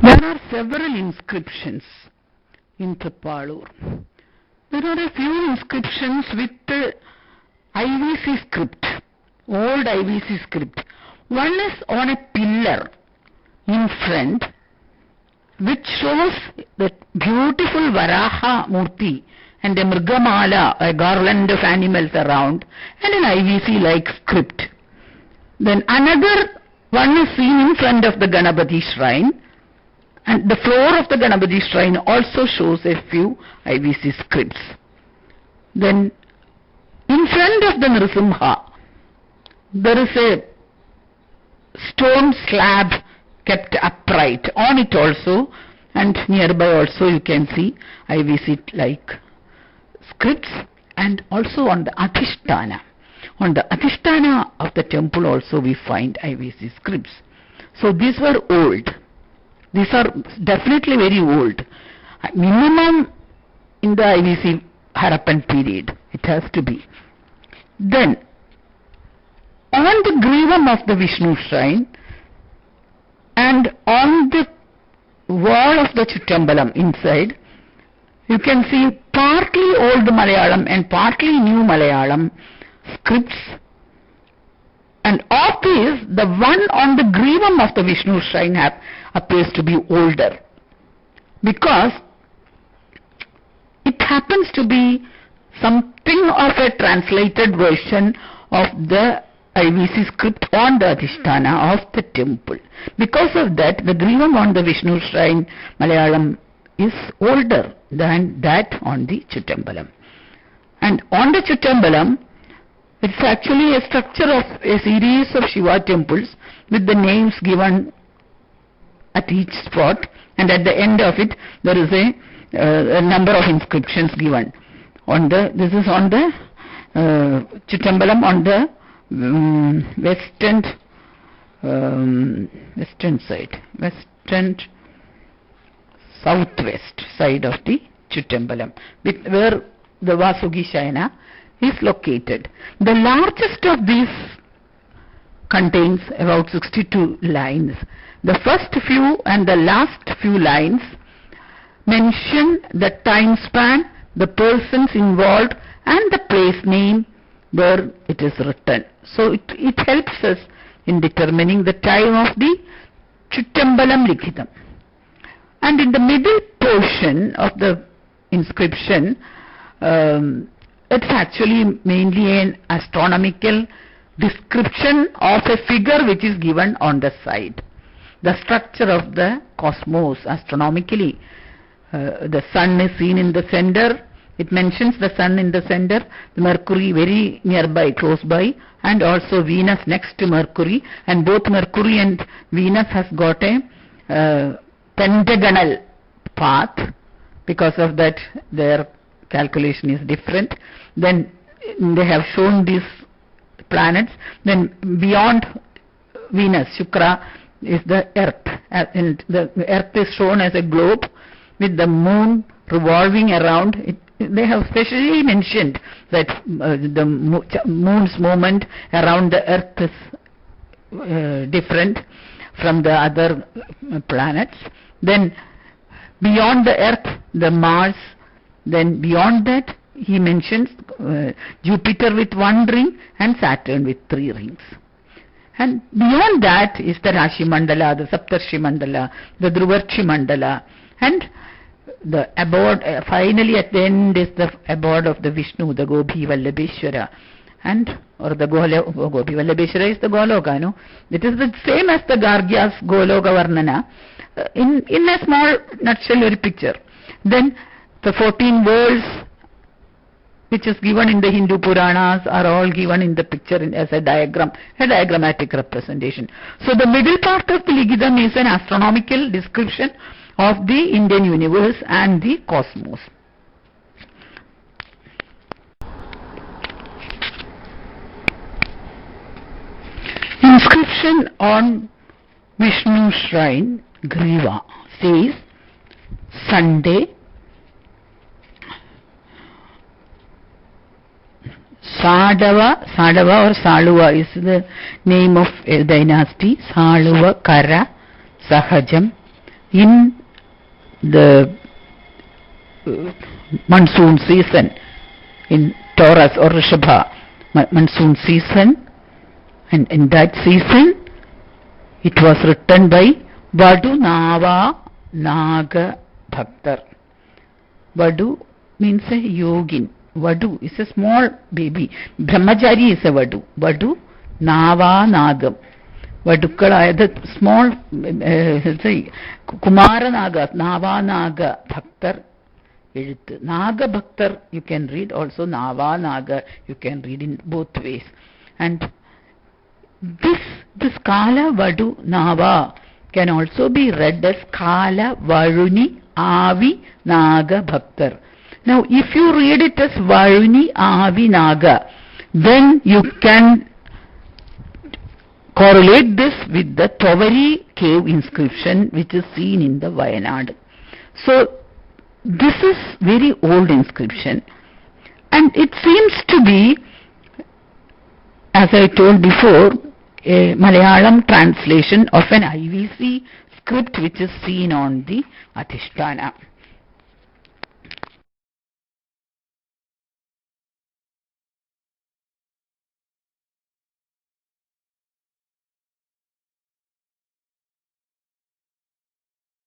There are several inscriptions in Thrippallavoor. There are a few inscriptions with IVC script, old IVC script. One is on a pillar in front, which shows the beautiful Varaha Murti and a Mrigamala, a garland of animals around, and an IVC-like script. Then another one is seen in front of the Ganapati shrine, and the floor of the Ganapati shrine also shows a few IVC scripts. Then in front of the Nrsimha, there is a stone slab kept upright. On it also, and nearby also, you can see IVC-like scripts, and also on the Adhisthana. On the Adhisthana of the temple also we find IVC scripts. So these were old. These are definitely very old. Minimum in the IVC Harappan period, it has to be. Then, on the Grivam of the Vishnu shrine and on the wall of the Chittambalam inside, you can see partly Old Malayalam and partly New Malayalam scripts. And of these, the one on the Grivam of the Vishnu shrine appears to be older, because it happens to be something of a translated version of the IVC script on the Adhisthana of the temple. Because of that, the Grivam on the Vishnu shrine Malayalam is older than that on the Chittambalam. And on the Chittambalam, it's actually a structure of a series of Shiva temples with the names given at each spot, and at the end of it there is a number of inscriptions given. This is on the Chittambalam on the southwest side of the Chittambalam, where the Vasugi Shayana is located. The largest of these contains about 62 lines. The first few and the last few lines mention the time span, the persons involved, and the place name where it is written. So it helps us in determining the time of the Chittambalam Likhitam. And in the middle portion of the inscription, it's actually mainly an astronomical description of a figure which is given on the side. The structure of the cosmos astronomically. The sun is seen in the center. It mentions the sun in the center, the Mercury very nearby, close by, and also Venus next to Mercury. And both Mercury and Venus has got a pentagonal path. Because of that, their calculation is different. Then they have shown these planets. Then beyond Venus, Shukra, is the Earth, and the Earth is shown as a globe with the moon revolving around it. They have specially mentioned that the moon's movement around the Earth is different from the other planets. Then beyond the Earth, the Mars. Then beyond that, he mentions Jupiter with one ring and Saturn with 3 rings. And beyond that is the Rashi Mandala, the Saptarshi Mandala, the Dhruvarshi Mandala, and the abode. Finally, at the end is the abode of the Vishnu, the Gopi Vallabheshwara, or the Gopi Vallabheshwara is the Goloka. No, it is the same as the Gargya's Goloka Varnana. In a small nutshell or picture. Then the 14 worlds which is given in the Hindu Puranas are all given in the picture as a diagram, a diagrammatic representation. So the middle part of the Likhidam is an astronomical description of the Indian universe and the cosmos. Inscription on Vishnu shrine Griva says Sunday, Sadava or Saluva is the name of a dynasty. Saluva, Khara, Sahajam, in the monsoon season, in Taurus or Rishabha monsoon season, and in that season it was written by Vadu Nava Naga Bhaktar. Vadu means a yogin. Vadu is a small baby. Brahmachari is a Vadu. Vadu Nava Nagam. Vadukala, the small Kumara Naga, Nava Naga Bhaktar. Naga Bhaktar you can read, also Nava Naga you can read in both ways. And this Kala Vadu Nava can also be read as Kala Varuni Avi Naga Bhaktar. Now if you read it as Varuni Avi Naga, then you can correlate this with the Tovari cave inscription which is seen in the Wayanad. So this is very old inscription, and it seems to be, as I told before, a Malayalam translation of an IVC script which is seen on the Adhisthana.